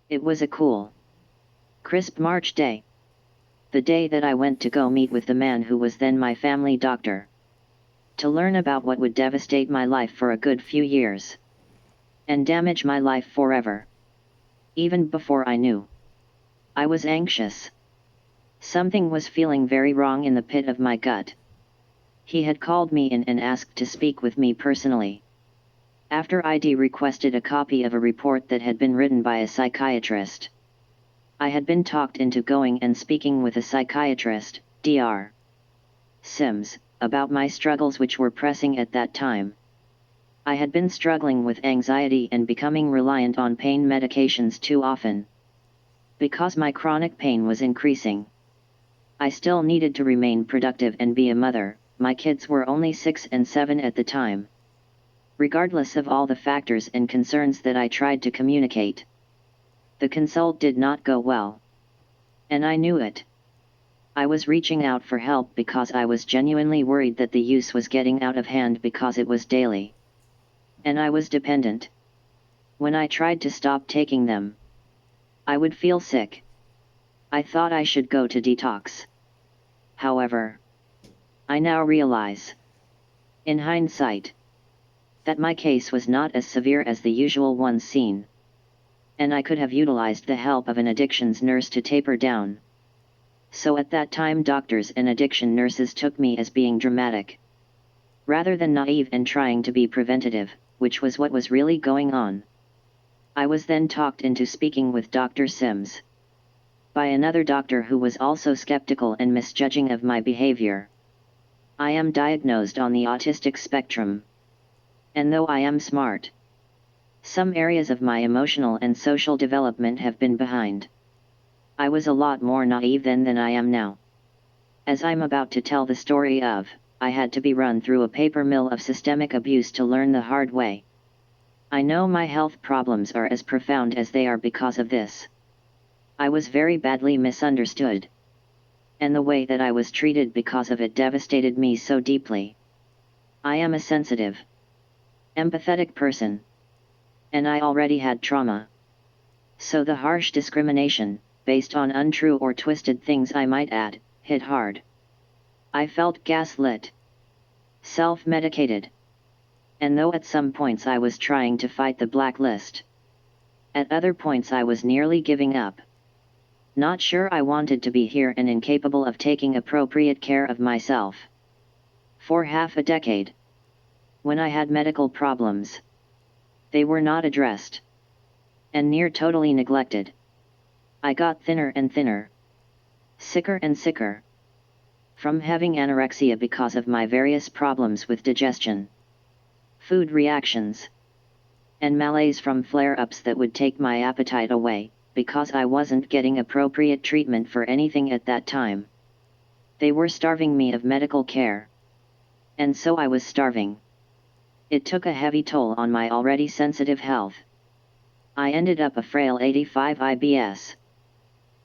It was a cool, crisp March day. The day that I went to go meet with the man who was then my family doctor, to learn about what would devastate my life for a good few years, and damage my life forever. Even before I knew, I was anxious. Something was feeling very wrong in the pit of my gut. He had called me in and asked to speak with me personally. After I'd requested a copy of a report that had been written by a psychiatrist. I had been talked into going and speaking with a psychiatrist, Dr. Sims, about my struggles which were pressing at that time. I had been struggling with anxiety and becoming reliant on pain medications too often. Because my chronic pain was increasing. I still needed to remain productive and be a mother. My kids were only 6 and 7 at the time. Regardless of all the factors and concerns that I tried to communicate, the consult did not go well. And I knew it. I was reaching out for help because I was genuinely worried that the use was getting out of hand because it was daily. And I was dependent. When I tried to stop taking them, I would feel sick. I thought I should go to detox. However, I now realize, in hindsight, that my case was not as severe as the usual ones seen. And I could have utilized the help of an addictions nurse to taper down. So at that time doctors and addiction nurses took me as being dramatic, rather than naive and trying to be preventative, which was what was really going on. I was then talked into speaking with Dr. Sims, by another doctor who was also skeptical and misjudging of my behavior. I am diagnosed on the autistic spectrum. And though I am smart, some areas of my emotional and social development have been behind. I was a lot more naive then than I am now. As I'm about to tell the story of, I had to be run through a paper mill of systemic abuse to learn the hard way. I know my health problems are as profound as they are because of this. I was very badly misunderstood. And the way that I was treated because of it devastated me so deeply. I am a sensitive, empathetic person. And I already had trauma. So the harsh discrimination, based on untrue or twisted things I might add, hit hard. I felt gaslit, self-medicated. And though at some points I was trying to fight the blacklist, at other points I was nearly giving up. Not sure I wanted to be here and incapable of taking appropriate care of myself. For half a decade, when I had medical problems, they were not addressed, and near totally neglected. I got thinner and thinner, sicker and sicker, from having anorexia because of my various problems with digestion, food reactions, and malaise from flare-ups that would take my appetite away, because I wasn't getting appropriate treatment for anything at that time. They were starving me of medical care. And so I was starving. It took a heavy toll on my already sensitive health. I ended up a frail 85 IBS.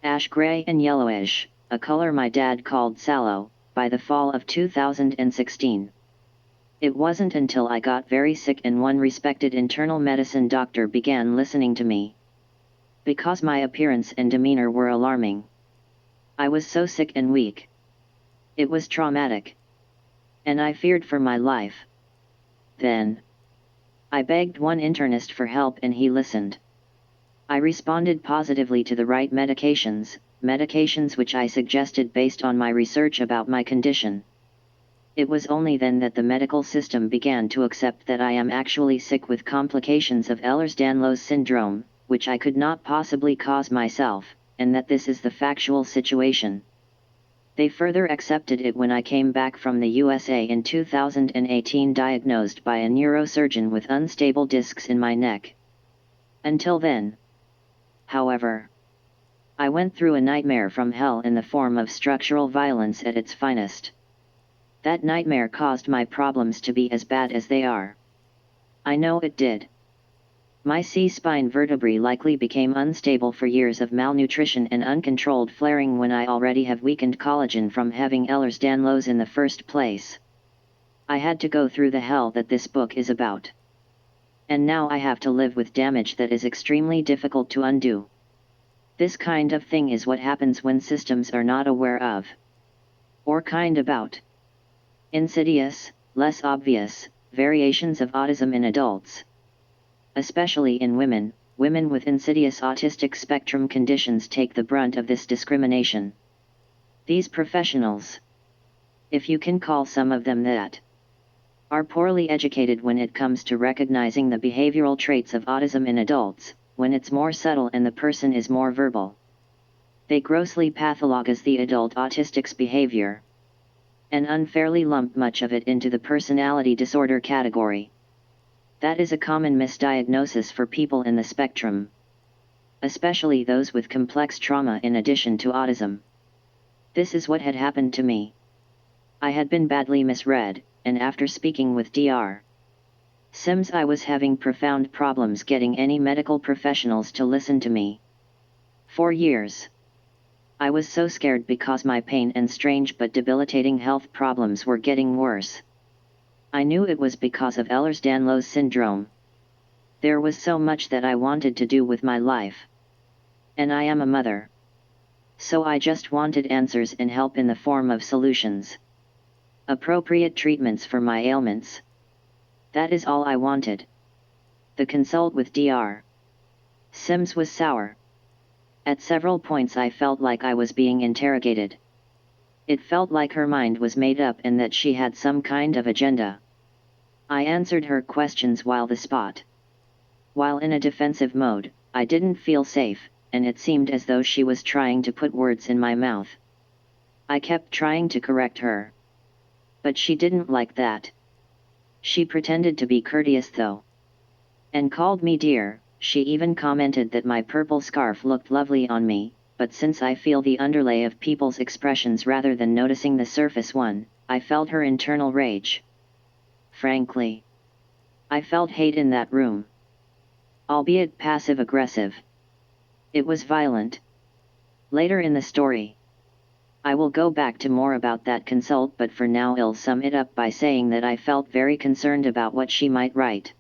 Ash gray and yellowish, a color my dad called sallow, by the fall of 2016. It wasn't until I got very sick and one respected internal medicine doctor began listening to me. Because my appearance and demeanor were alarming. I was so sick and weak. It was traumatic. And I feared for my life. Then, I begged one internist for help and he listened. I responded positively to the right medications which I suggested based on my research about my condition. It was only then that the medical system began to accept that I am actually sick with complications of Ehlers-Danlos syndrome, which I could not possibly cause myself, and that this is the factual situation. They further accepted it when I came back from the USA in 2018 diagnosed by a neurosurgeon with unstable discs in my neck. Until then, however, I went through a nightmare from hell in the form of structural violence at its finest. That nightmare caused my problems to be as bad as they are. I know it did. My C-spine vertebrae likely became unstable for years of malnutrition and uncontrolled flaring when I already have weakened collagen from having Ehlers-Danlos in the first place. I had to go through the hell that this book is about. And now I have to live with damage that is extremely difficult to undo. This kind of thing is what happens when systems are not aware of. Or kind about insidious, less obvious, variations of autism in adults. Especially in women, women with insidious autistic spectrum conditions take the brunt of this discrimination. These professionals, if you can call some of them that, are poorly educated when it comes to recognizing the behavioral traits of autism in adults, when it's more subtle and the person is more verbal. They grossly pathologize the adult autistic's behavior, and unfairly lump much of it into the personality disorder category. That is a common misdiagnosis for people in the spectrum, especially those with complex trauma in addition to autism. This is what had happened to me. I had been badly misread, and after speaking with Dr. Sims, I was having profound problems getting any medical professionals to listen to me. For years, I was so scared because my pain and strange but debilitating health problems were getting worse. I knew it was because of Ehlers-Danlos syndrome. There was so much that I wanted to do with my life. And I am a mother. So I just wanted answers and help in the form of solutions. Appropriate treatments for my ailments. That is all I wanted. The consult with Dr. Sims was sour. At several points I felt like I was being interrogated. It felt like her mind was made up and that she had some kind of agenda. I answered her questions while in a defensive mode, I didn't feel safe, and it seemed as though she was trying to put words in my mouth. I kept trying to correct her. But she didn't like that. She pretended to be courteous though. And called me dear. She even commented that my purple scarf looked lovely on me, but since I feel the underlay of people's expressions rather than noticing the surface one, I felt her internal rage. Frankly, I felt hate in that room. Albeit passive-aggressive. It was violent. Later in the story, I will go back to more about that consult, but for now I'll sum it up by saying that I felt very concerned about what she might write.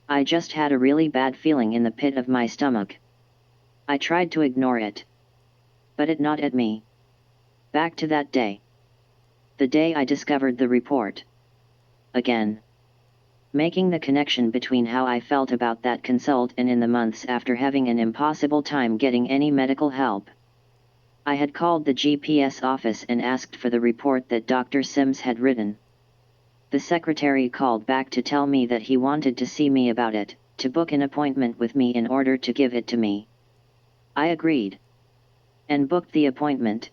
I just had a really bad feeling in the pit of my stomach. I tried to ignore it. But it gnawed at me. Back to that day. The day I discovered the report. Again. Making the connection between how I felt about that consult and in the months after having an impossible time getting any medical help. I had called the GPS office and asked for the report that Dr. Sims had written. The secretary called back to tell me that he wanted to see me about it, to book an appointment with me in order to give it to me. I agreed. And booked the appointment.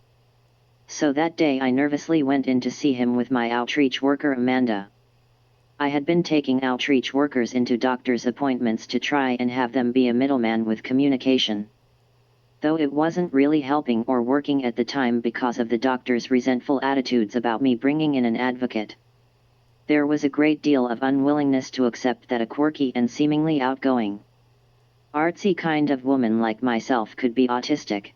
So that day I nervously went in to see him with my outreach worker Amanda. I had been taking outreach workers into doctor's appointments to try and have them be a middleman with communication. Though it wasn't really helping or working at the time because of the doctor's resentful attitudes about me bringing in an advocate. There was a great deal of unwillingness to accept that a quirky and seemingly outgoing, artsy kind of woman like myself could be autistic.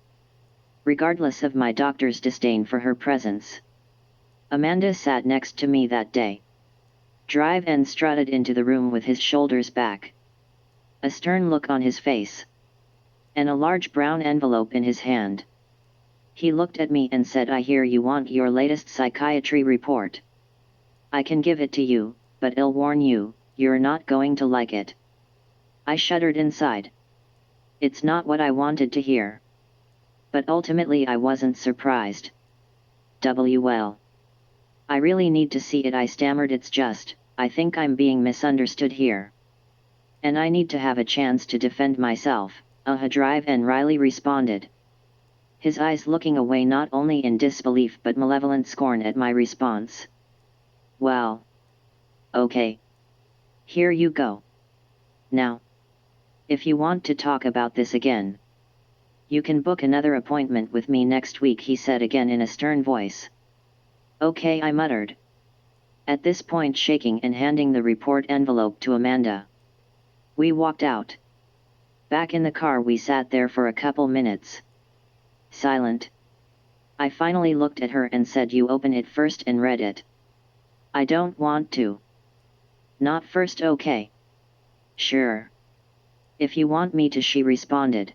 Regardless of my doctor's disdain for her presence. Amanda sat next to me that day. Drive and strutted into the room with his shoulders back. A stern look on his face. And a large brown envelope in his hand. He looked at me and said, I hear you want your latest psychiatry report. I can give it to you, but I'll warn you, you're not going to like it. I shuddered inside. It's not what I wanted to hear. But ultimately I wasn't surprised. Well. I really need to see it, I stammered. It's just, I think I'm being misunderstood here. And I need to have a chance to defend myself. Drive, and Riley responded. His eyes looking away not only in disbelief but malevolent scorn at my response. Well. Okay. Here you go. Now. If you want to talk about this again. You can book another appointment with me next week, he said again in a stern voice. Okay, I muttered. At this point shaking and handing the report envelope to Amanda. We walked out. Back in the car we sat there for a couple minutes. Silent. I finally looked at her and said, you open it first and read it. I don't want to. Not first, okay. Sure. If you want me to, she responded.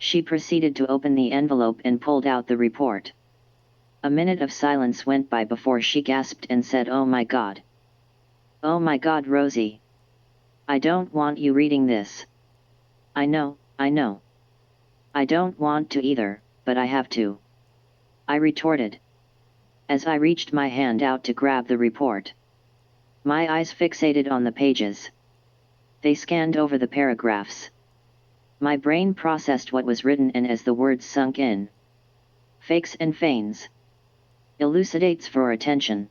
She proceeded to open the envelope and pulled out the report. A minute of silence went by before she gasped and said, "Oh my God. Oh my God, Rosie. I don't want you reading this." I know. I don't want to either, but I have to," I retorted, as I reached my hand out to grab the report. My eyes fixated on the pages. They scanned over the paragraphs. My brain processed what was written, and as the words sunk in: fakes and feigns. Elucidates for attention.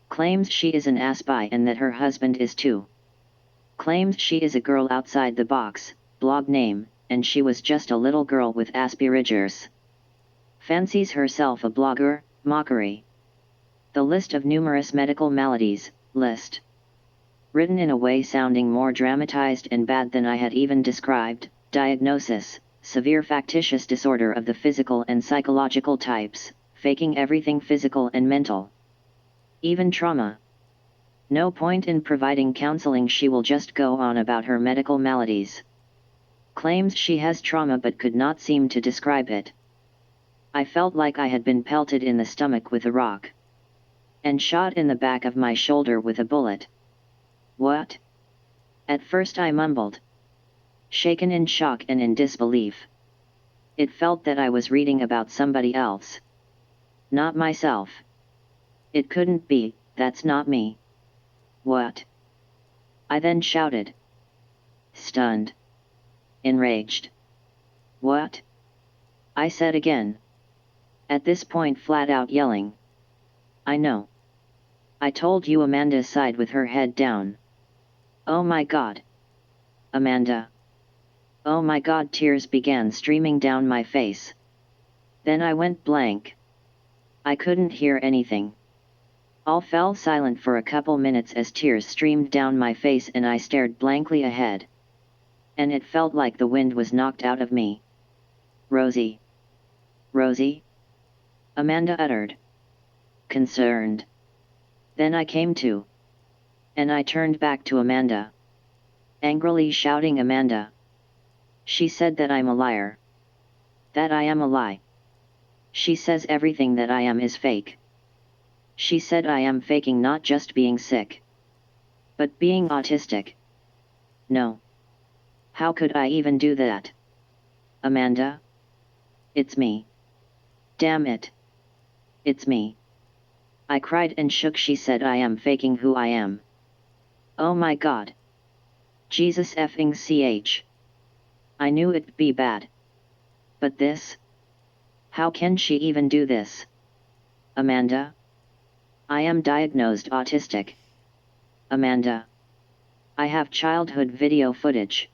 Claims she is an aspie and that her husband is too. Claims she is a girl outside the box, blog name, and she was just a little girl with Asperger's. Fancies herself a blogger, mockery. The list of numerous medical maladies, list. Written in a way sounding more dramatized and bad than I had even described: diagnosis, severe factitious disorder of the physical and psychological types, faking everything physical and mental. Even trauma. No point in providing counseling, she will just go on about her medical maladies. Claims she has trauma but could not seem to describe it. I felt like I had been pelted in the stomach with a rock. And shot in the back of my shoulder with a bullet. What? At first I mumbled, shaken in shock and in disbelief. It felt that I was reading about somebody else. Not myself. It couldn't be, that's not me. What? I then shouted. Stunned. Enraged. What? I said again. At this point flat out yelling. I know. I told you, Amanda sighed with her head down. Oh my God. Amanda. Oh my God, tears began streaming down my face. Then I went blank. I couldn't hear anything. All fell silent for a couple minutes as tears streamed down my face and I stared blankly ahead. And it felt like the wind was knocked out of me. Rosie. Rosie? Amanda uttered. Concerned. Then I came to. And I turned back to Amanda. Angrily shouting, Amanda. She said that I'm a liar. That I am a lie. She says everything that I am is fake. She said I am faking not just being sick, but being autistic. No. How could I even do that? Amanda? It's me. Damn it. It's me. I cried and shook. She said I am faking who I am. Oh my God. Jesus effing ch. I knew it'd be bad. But this? How can she even do this? Amanda? I am diagnosed autistic. Amanda. I have childhood video footage.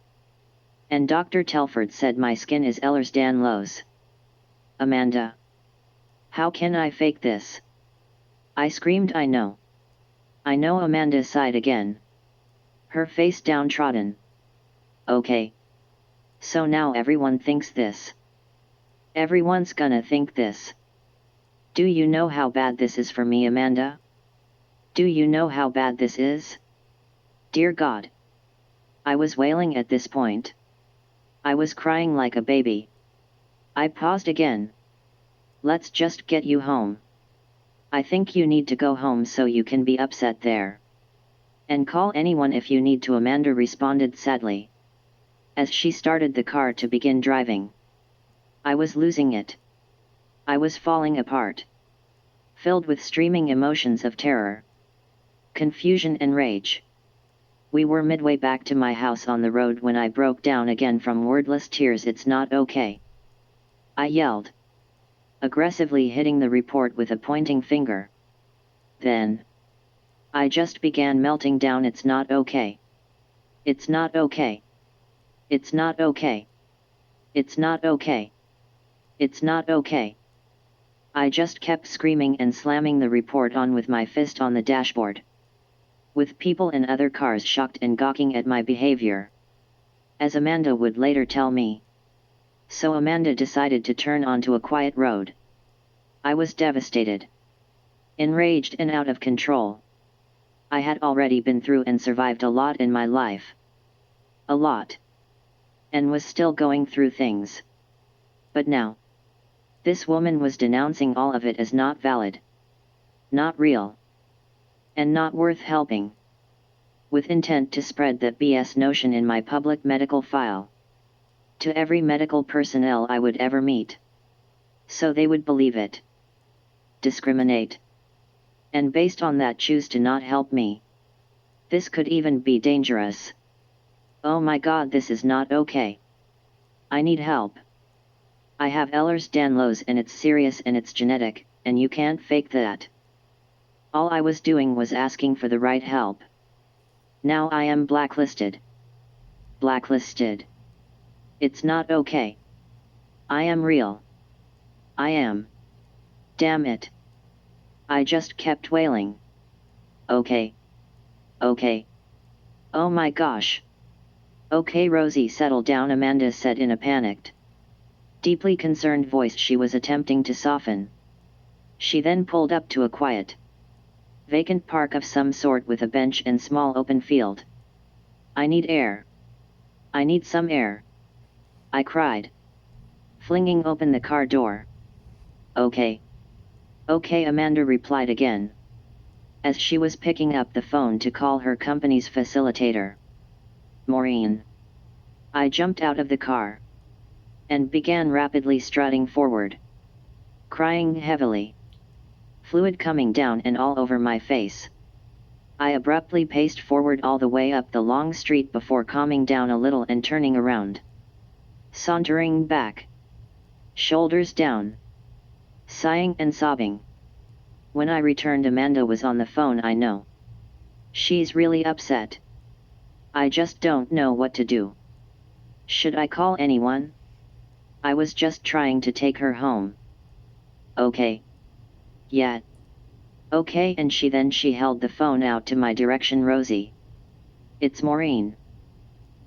And Dr. Telford said my skin is Ehlers-Danlos. Amanda. How can I fake this? I screamed. I know. I know. Amanda sighed again. Her face downtrodden. Okay. So now everyone thinks this. Everyone's gonna think this. Do you know how bad this is for me, Amanda? Do you know how bad this is? Dear God. I was wailing at this point. I was crying like a baby. I paused again. Let's just get you home. I think you need to go home so you can be upset there. And call anyone if you need to, Amanda responded sadly. As she started the car to begin driving. I was losing it. I was falling apart. Filled with streaming emotions of terror, confusion and rage. We were midway back to my house on the road when I broke down again from wordless tears. It's not okay. I yelled. Aggressively hitting the report with a pointing finger. Then. I just began melting down. It's not okay. It's not okay. It's not okay. It's not okay. It's not okay. I just kept screaming and slamming the report on with my fist on the dashboard. With people in other cars shocked and gawking at my behavior. As Amanda would later tell me. So Amanda decided to turn onto a quiet road. I was devastated. Enraged and out of control. I had already been through and survived a lot in my life. A lot. And was still going through things. But now, this woman was denouncing all of it as not valid, not real, and not worth helping, with intent to spread that BS notion in my public medical file to every medical personnel I would ever meet, so they would believe it, discriminate, and based on that choose to not help me. This could even be dangerous. Oh my God, this is not okay. I need help. I have Ehlers-Danlos and it's serious and it's genetic, and you can't fake that. All I was doing was asking for the right help. Now I am blacklisted. Blacklisted. It's not okay. I am real. I am. Damn it. I just kept wailing. Okay. Okay. Oh my gosh. Okay, Rosie, settle down, Amanda said in a panicked, deeply concerned voice she was attempting to soften. She then pulled up to a quiet, vacant park of some sort with a bench and small open field. I need air. I need some air, I cried, flinging open the car door. Okay. Okay, Amanda replied again, as she was picking up the phone to call her company's facilitator. Maureen. I jumped out of the car and began rapidly strutting forward, crying heavily, fluid coming down and all over my face. I abruptly paced forward all the way up the long street before calming down a little and turning around, sauntering back, shoulders down, sighing and sobbing. When I returned, Amanda was on the phone. I know. She's really upset. I just don't know what to do. Should I call anyone? I was just trying to take her home. Okay. Yeah. Okay, and she held the phone out to my direction. Rosie. It's Maureen.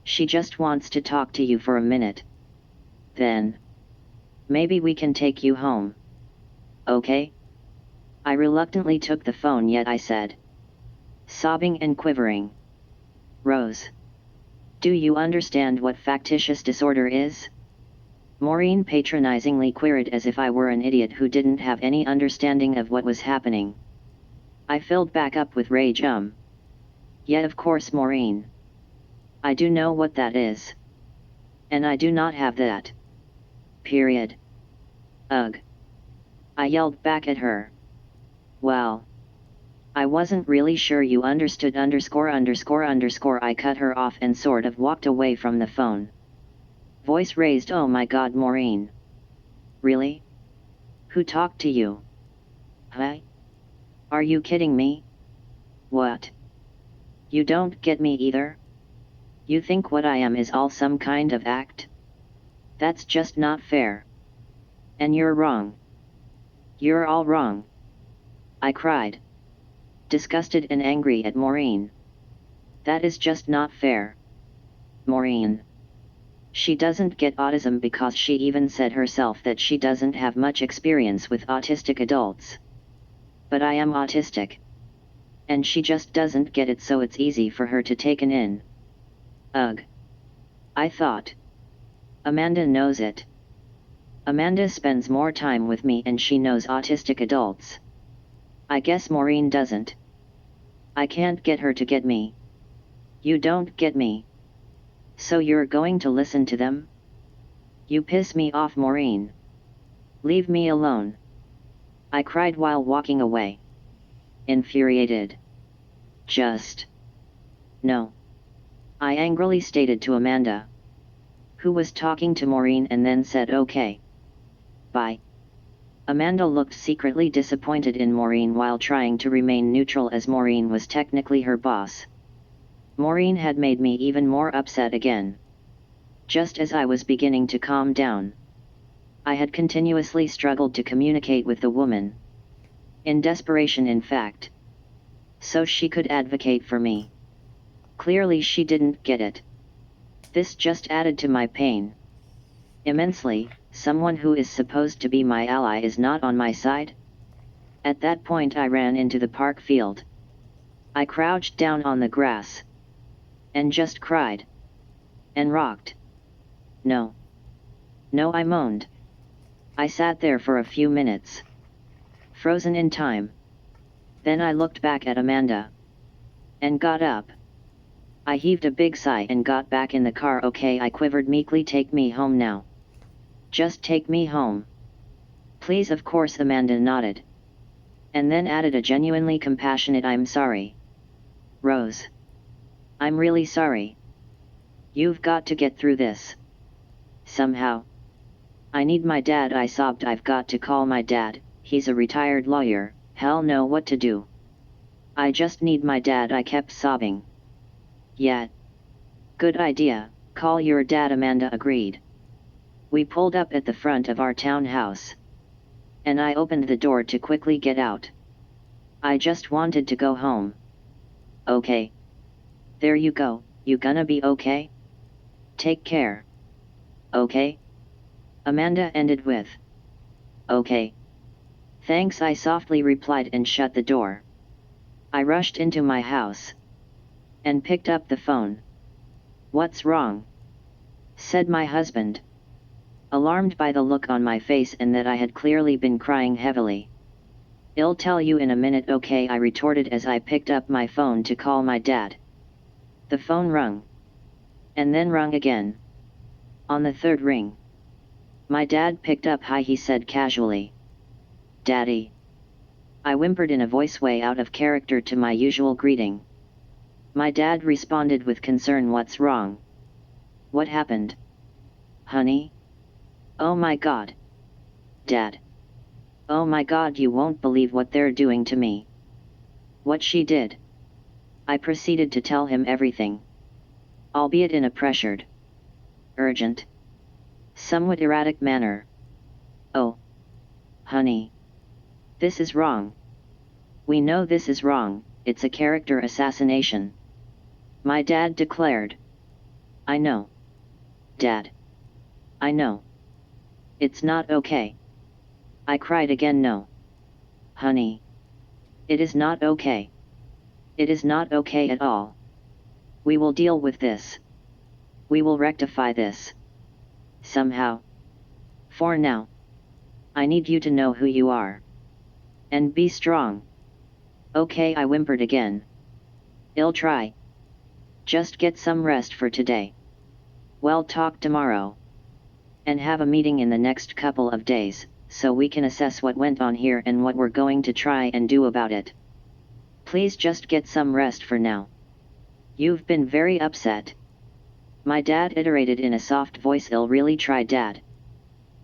She just wants to talk to you for a minute. Then, maybe we can take you home. Okay? I reluctantly took the phone, yet I said, sobbing and quivering, Rose, do you understand what factitious disorder is? Maureen patronizingly queried, as if I were an idiot who didn't have any understanding of what was happening. I filled back up with rage. Yeah, of course, Maureen. I do know what that is. And I do not have that. Period. Ugh. I yelled back at her. Well, I wasn't really sure you understood .. I cut her off and sort of walked away from the phone. Voice raised, oh my God, Maureen. Really? Who talked to you? Huh? Are you kidding me? What? You don't get me either? You think what I am is all some kind of act? That's just not fair. And you're wrong. You're all wrong, I cried, disgusted and angry at Maureen. That is just not fair. Maureen. She doesn't get autism because she even said herself that she doesn't have much experience with autistic adults. But I am autistic. And she just doesn't get it, so it's easy for her to take it in. Ugh. I thought. Amanda knows it. Amanda spends more time with me and she knows autistic adults. I guess Maureen doesn't. I can't get her to get me. You don't get me. So you're going to listen to them? You piss me off, Maureen. Leave me alone. I cried while walking away, infuriated. Just. No. I angrily stated to Amanda, who was talking to Maureen, and then said okay. Bye. Amanda looked secretly disappointed in Maureen while trying to remain neutral, as Maureen was technically her boss. Maureen had made me even more upset again. Just as I was beginning to calm down, I had continuously struggled to communicate with the woman. In desperation, in fact. So she could advocate for me. Clearly she didn't get it. This just added to my pain immensely. Someone who is supposed to be my ally is not on my side? At that point I ran into the park field. I crouched down on the grass and just cried and rocked. No. No, I moaned. I sat there for a few minutes, frozen in time. Then I looked back at Amanda, and got up. I heaved a big sigh and got back in the car. Okay, I quivered meekly. Take me home now. Just take me home. Please. Of course, Amanda nodded, and then added a genuinely compassionate I'm sorry. Rose. I'm really sorry. You've got to get through this. Somehow. I need my dad, I sobbed. I've got to call my dad, he's a retired lawyer, hell know what to do. I just need my dad, I kept sobbing. Yeah. Good idea, call your dad, Amanda agreed. We pulled up at the front of our townhouse, and I opened the door to quickly get out. I just wanted to go home. Okay. There you go, you gonna be okay? Take care. Okay? Amanda ended with. Okay. Thanks, I softly replied and shut the door. I rushed into my house and picked up the phone. What's wrong? Said my husband, alarmed by the look on my face and that I had clearly been crying heavily. I'll tell you in a minute, okay, I retorted as I picked up my phone to call my dad. The phone rung, and then rung again. On the third ring, my dad picked up. Hi, he said casually. Daddy. I whimpered in a voice way out of character to my usual greeting. My dad responded with concern. What's wrong? What happened? Honey? Oh my God. Dad. Oh my God, you won't believe what they're doing to me. What she did. I proceeded to tell him everything, albeit in a pressured, urgent, somewhat erratic manner. Oh. Honey. This is wrong. We know this is wrong, it's a character assassination. My dad declared. I know. Dad. I know. It's not okay. I cried again. No. Honey. It is not okay. It is not okay at all. We will deal with this. We will rectify this. Somehow. For now. I need you to know who you are. And be strong. Okay, I whimpered again. I'll try. Just get some rest for today. We'll talk tomorrow. And have a meeting in the next couple of days, so we can assess what went on here and what we're going to try and do about it. Please just get some rest for now. You've been very upset. My dad iterated in a soft voice. I'll really try, Dad.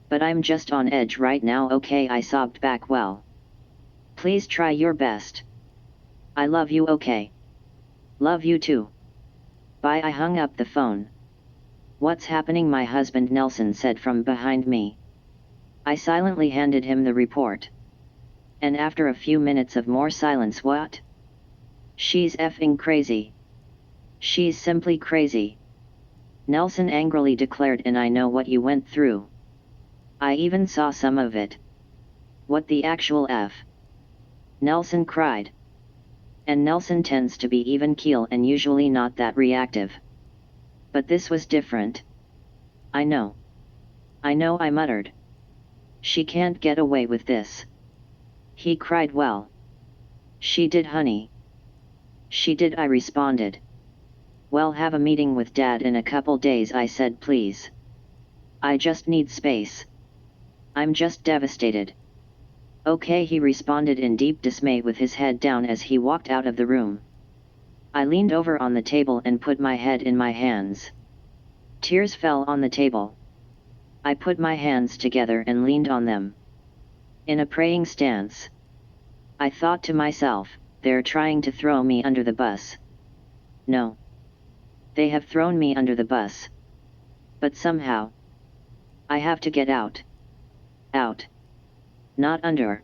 But I'm just on edge right now. Okay, I sobbed back. Well. Please try your best. I love you, okay? Love you too. Bye. I hung up the phone. What's happening? My husband Nelson said from behind me. I silently handed him the report. And after a few minutes of more silence, what? She's effing crazy. She's simply crazy. Nelson angrily declared, and I know what you went through. I even saw some of it. What the actual F? Nelson cried. And Nelson tends to be even keel and usually not that reactive. But this was different. I know. I know, I muttered. She can't get away with this. He cried. Well. She did, honey. She did, I responded. Well, have a meeting with Dad in a couple days, I said. Please. I just need space. I'm just devastated. Okay, he responded in deep dismay with his head down as he walked out of the room. I leaned over on the table and put my head in my hands. Tears fell on the table. I put my hands together and leaned on them. In a praying stance. I thought to myself, they're trying to throw me under the bus. No. They have thrown me under the bus. But somehow. I have to get out. Out. Not under.